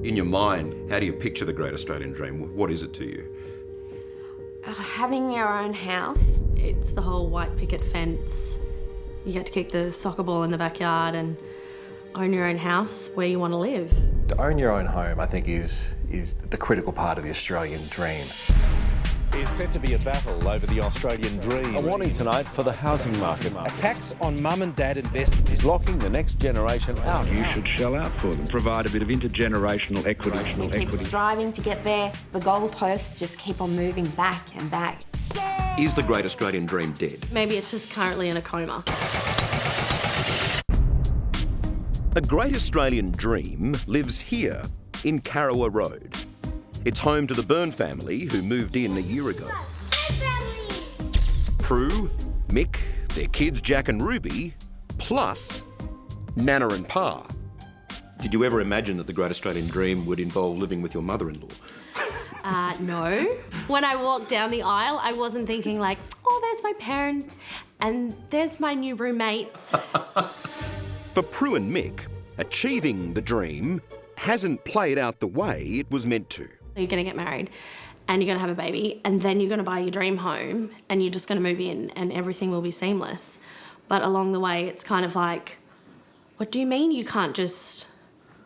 In your mind, how do you picture the Great Australian Dream? What is it to you? Having our own house. It's the whole white picket fence. You get to kick the soccer ball in the backyard and own your own house where you want to live. To own your own home, I think, is the critical part of the Australian dream. It's said to be a battle over the Australian dream. A warning tonight for the housing market. A tax on mum and dad investment Is locking the next generation out. You should shell out for them, provide a bit of intergenerational equity. We keep striving to get there. The goalposts just keep on moving back and back. Is the Great Australian Dream dead? Maybe it's just currently in a coma. The Great Australian Dream lives here in Carrawa Road. It's home to the Byrne family who moved in a year ago. Prue, Mick, their kids Jack and Ruby, plus Nana and Pa. Did you ever imagine that the Great Australian Dream would involve living with your mother-in-law? No. When I walked down the aisle, I wasn't thinking like, oh, there's my parents and there's my new roommates. For Prue and Mick, achieving the dream hasn't played out the way it was meant to. You're going to get married and you're going to have a baby and then you're going to buy your dream home and you're just going to move in and everything will be seamless. But along the way, it's kind of like, what do you mean you can't just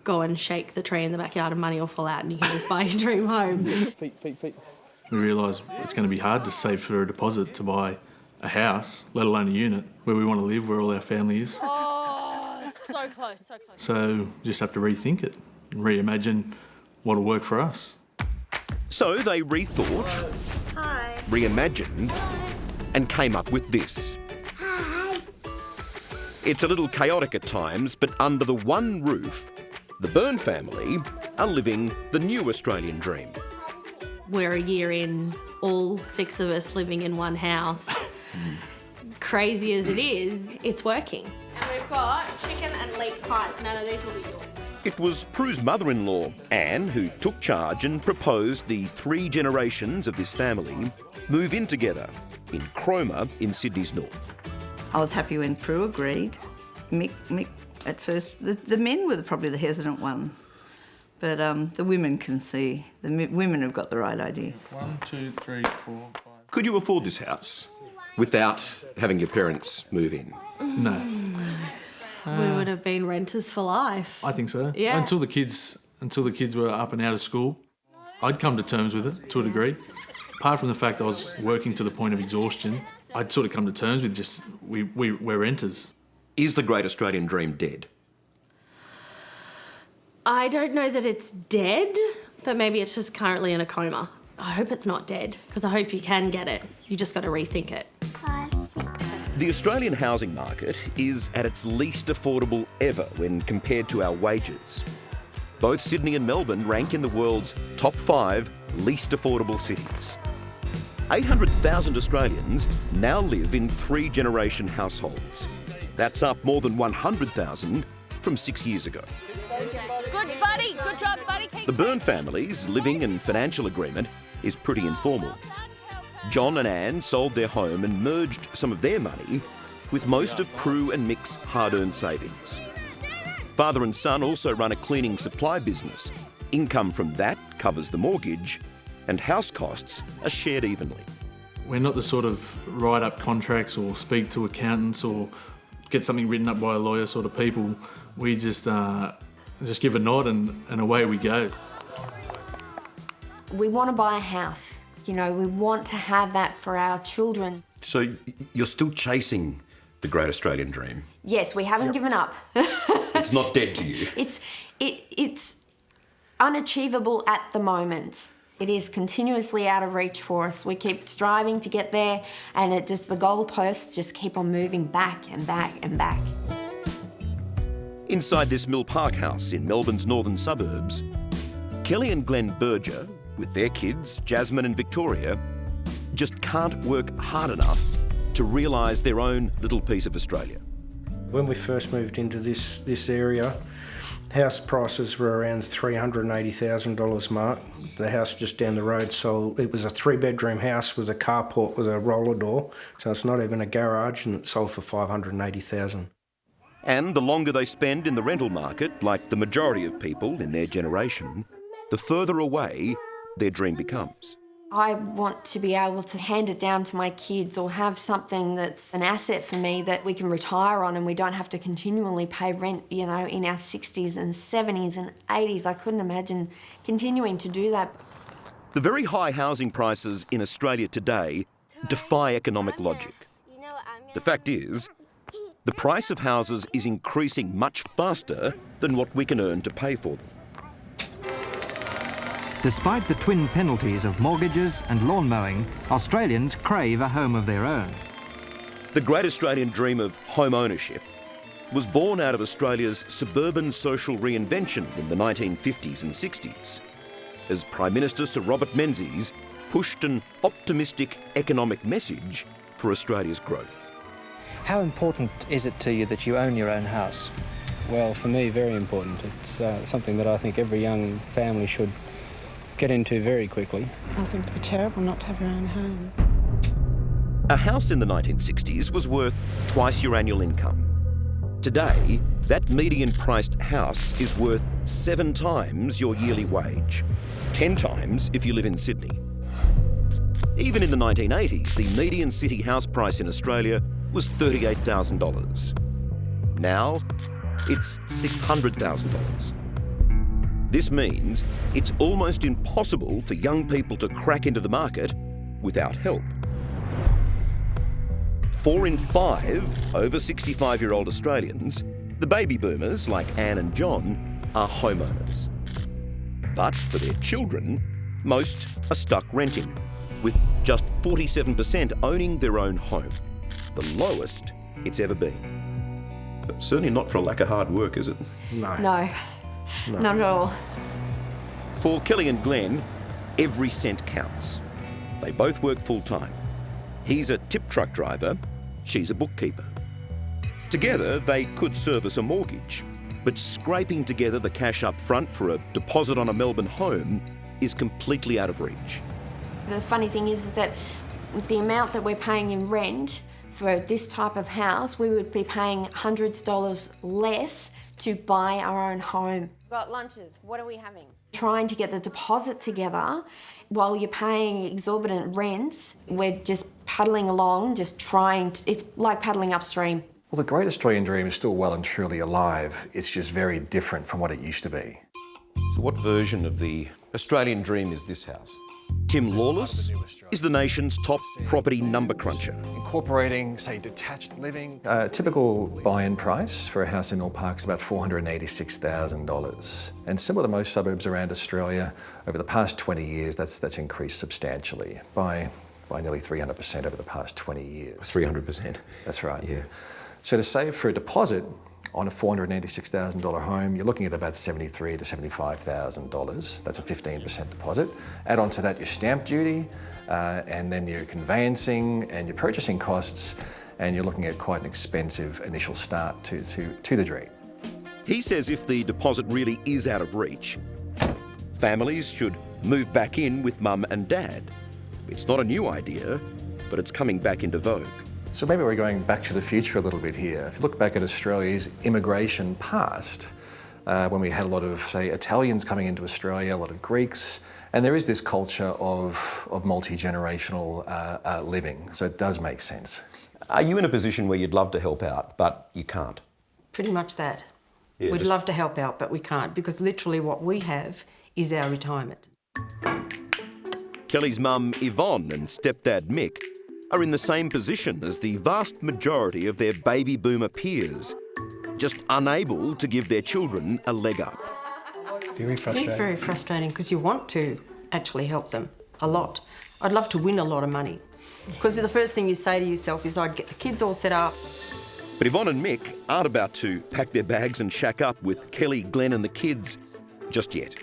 go and shake the tree in the backyard and money will fall out and you can just buy your dream home? We realise it's going to be hard to save for a deposit to buy a house, let alone a unit, where we want to live, where all our family is. Oh, so close, so close. So just have to rethink it and reimagine what'll work for us. So they rethought, reimagined, and came up with this. It's a little chaotic at times, but under the one roof, the Byrne family are living the new Australian dream. We're a year in, all 6 of us living in one house. Crazy as it is, it's working. And we've got chicken and leek pies. None of these will be yours. It was Prue's mother-in-law, Anne, who took charge and proposed the 3 generations of this family move in together in Cromer in Sydney's north. I was happy when Prue agreed. Mick at first, the men were probably the hesitant ones, but the women can see. The women have got the right idea. 1, 2, 3, 4, 5. Could you afford this house without having your parents move in? No. We would have been renters for life. I think so. Yeah. Until the kids were up and out of school, I'd come to terms with it to a degree. Apart from the fact I was working to the point of exhaustion, I'd sort of come to terms with just we're renters. Is the Great Australian Dream dead? I don't know that it's dead, but maybe it's just currently in a coma. I hope it's not dead, because I hope you can get it. You just got to rethink it. The Australian housing market is at its least affordable ever when compared to our wages. Both Sydney and Melbourne rank in the world's top 5 least affordable cities. 800,000 Australians now live in 3-generation households. That's up more than 100,000 from 6 years ago. Good, buddy. Good job, buddy. The Byrne family's living and financial agreement is pretty informal. John and Anne sold their home and merged some of their money with most of Prue and Mick's hard-earned savings. Father and son also run a cleaning supply business. Income from that covers the mortgage, and house costs are shared evenly. We're not the sort of write up contracts or speak to accountants or get something written up by a lawyer sort of people. We just give a nod and away we go. We want to buy a house. You know, we want to have that for our children. So you're still chasing the Great Australian Dream? Yes, we haven't given up. It's not dead to you? It's unachievable at the moment. It is continuously out of reach for us. We keep striving to get there, and the goalposts just keep on moving back and back and back. Inside this Mill Park house in Melbourne's northern suburbs, Kelly and Glenn Berger, with their kids, Jasmine and Victoria, just can't work hard enough to realise their own little piece of Australia. When we first moved into this area, house prices were around $380,000 mark. The house just down the road sold, it was a 3-bedroom house with a carport with a roller door, so it's not even a garage, and it sold for $580,000. And the longer they spend in the rental market, like the majority of people in their generation, the further away their dream becomes. I want to be able to hand it down to my kids or have something that's an asset for me that we can retire on and we don't have to continually pay rent, in our 60s and 70s and 80s. I couldn't imagine continuing to do that. The very high housing prices in Australia today defy economic logic. The fact is, the price of houses is increasing much faster than what we can earn to pay for them. Despite the twin penalties of mortgages and lawn mowing, Australians crave a home of their own. The great Australian dream of home ownership was born out of Australia's suburban social reinvention in the 1950s and 60s, as Prime Minister Sir Robert Menzies pushed an optimistic economic message for Australia's growth. How important is it to you that you own your own house? Well, for me, very important. It's something that I think every young family should get into very quickly. I think it'd be terrible not to have your own home. A house in the 1960s was worth twice your annual income. Today, that median-priced house is worth 7 times your yearly wage, 10 times if you live in Sydney. Even in the 1980s, the median city house price in Australia was $38,000. Now, it's $600,000. This means it's almost impossible for young people to crack into the market without help. 4 in 5 over 65-year-old Australians, the baby boomers like Anne and John, are homeowners. But for their children, most are stuck renting, with just 47% owning their own home, the lowest it's ever been. But certainly not for a lack of hard work, is it? No, not at all. For Kelly and Glenn, every cent counts. They both work full-time. He's a tip truck driver, she's a bookkeeper. Together, they could service a mortgage, but scraping together the cash up front for a deposit on a Melbourne home is completely out of reach. The funny thing is that with the amount that we're paying in rent for this type of house, we would be paying hundreds of dollars less to buy our own home. Got lunches, what are we having? Trying to get the deposit together while you're paying exorbitant rents, we're just paddling along, just trying to, it's like paddling upstream. Well, the great Australian dream is still well and truly alive. It's just very different from what it used to be. So what version of the Australian dream is this house? Tim Lawless is the nation's top property number cruncher. Incorporating, say, detached living. Typical buy-in price for a house in Mill Park is about $486,000. And similar to most suburbs around Australia, over the past 20 years, that's increased substantially by nearly 300% over the past 20 years. 300%? That's right. Yeah. So to save for a deposit on a $486,000 home, you're looking at about $73,000 to $75,000. That's a 15% deposit. Add on to that your stamp duty, and then your conveyancing and your purchasing costs, and you're looking at quite an expensive initial start to the dream. He says if the deposit really is out of reach, families should move back in with mum and dad. It's not a new idea, but it's coming back into vogue. So maybe we're going back to the future a little bit here. If you look back at Australia's immigration past, when we had a lot of, say, Italians coming into Australia, a lot of Greeks, and there is this culture of multi-generational living, so it does make sense. Are you in a position where you'd love to help out, but you can't? Pretty much that. Yeah, We'd love to help out, but we can't, because literally what we have is our retirement. Kelly's mum, Yvonne, and stepdad, Mick, are in the same position as the vast majority of their baby boomer peers, just unable to give their children a leg up. Very frustrating. It is very frustrating because you want to actually help them a lot. I'd love to win a lot of money because the first thing you say to yourself is I'd get the kids all set up. But Yvonne and Mick aren't about to pack their bags and shack up with Kelly, Glenn and the kids just yet.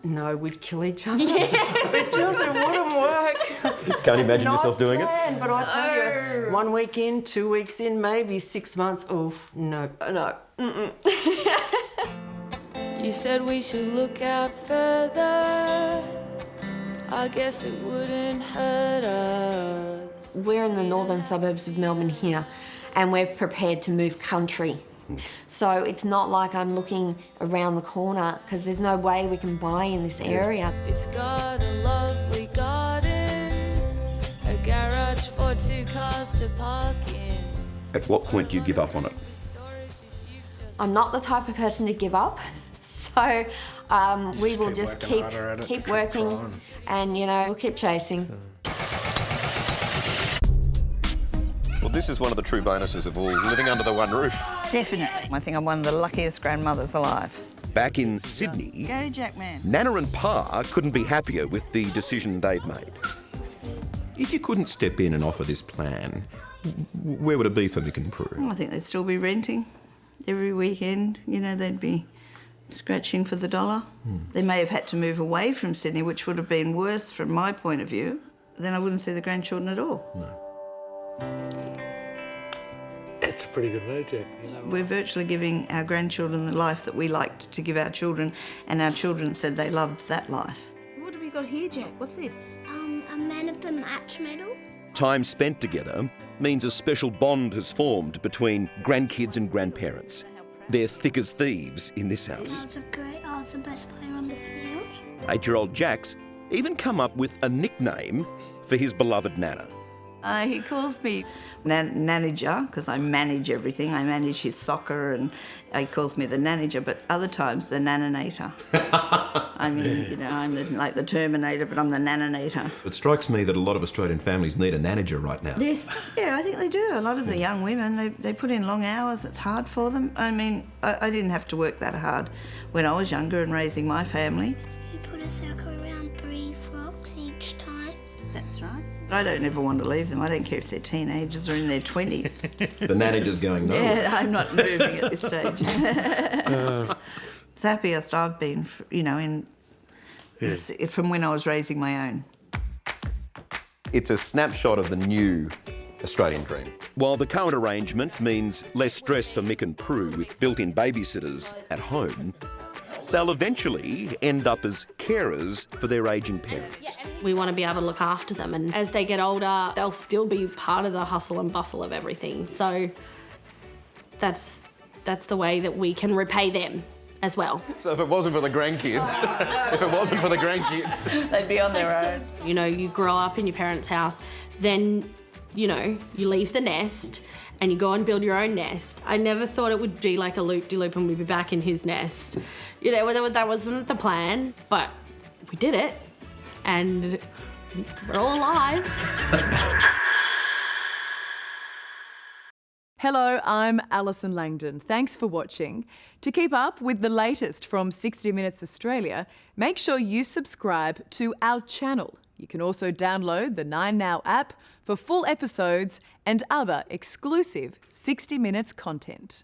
No, we'd kill each other. It just wouldn't work. Can't imagine yourself doing it? But I tell you, 1 week in, 2 weeks in, maybe 6 months, oof, no. You said we should look out further. I guess it wouldn't hurt us. We're in the northern suburbs of Melbourne here, and we're prepared to move country So it's not like I'm looking around the corner because there's no way we can buy in this area. It's got a lovely garden, a garage for 2 cars to park in. At what point do you give up on it? I'm not the type of person to give up. So we will just keep working and, you know, we'll keep chasing. Well, this is one of the true bonuses of all living under the one roof. Definitely. I think I'm one of the luckiest grandmothers alive. Back in Sydney, Go, Jackman. Nana and Pa couldn't be happier with the decision they'd made. If you couldn't step in and offer this plan, where would it be for Mick and Prue? I think they'd still be renting every weekend. You know, they'd be scratching for the dollar. They may have had to move away from Sydney, which would have been worse from my point of view. Then I wouldn't see the grandchildren at all. It's a pretty good move, Jack. We're virtually giving our grandchildren the life that we liked to give our children, and our children said they loved that life. What have you got here, Jack? What's this? A Man of the Match medal. Time spent together means a special bond has formed between grandkids and grandparents. They're thick as thieves in this house. I was the best player on the field. 8-year-old Jack's even come up with a nickname for his beloved Nana. He calls me Nanager because I manage everything. I manage his soccer, and he calls me the Nanager, but other times the Nananator. I mean, you know, I'm like the Terminator, but I'm the Nananator. It strikes me that a lot of Australian families need a Nanager right now. Yes, yeah, I think they do. A lot of the young women, they put in long hours. It's hard for them. I mean, I didn't have to work that hard when I was younger and raising my family. You put a circle around 3 frogs each time. That's right. I don't ever want to leave them. I don't care if they're teenagers or in their 20s. The Nanager's going nowhere. Yeah, I'm not moving at this stage. It's the happiest I've been, you know, from when I was raising my own. It's a snapshot of the new Australian dream. While the current arrangement means less stress for Mick and Prue with built-in babysitters at home, they'll eventually end up as carers for their ageing parents. We want to be able to look after them, and as they get older, they'll still be part of the hustle and bustle of everything. So that's the way that we can repay them as well. So if it wasn't for the grandkids, they'd be on their own. You know, you grow up in your parents' house, then, you know, you leave the nest and you go and build your own nest. I never thought it would be like a loop-de-loop and we'd be back in his nest. You know, that wasn't the plan, but we did it, and we're all alive. Hello, I'm Allison Langdon. Thanks for watching. To keep up with the latest from 60 Minutes Australia, make sure you subscribe to our channel. You can also download the 9Now app for full episodes and other exclusive 60 Minutes content.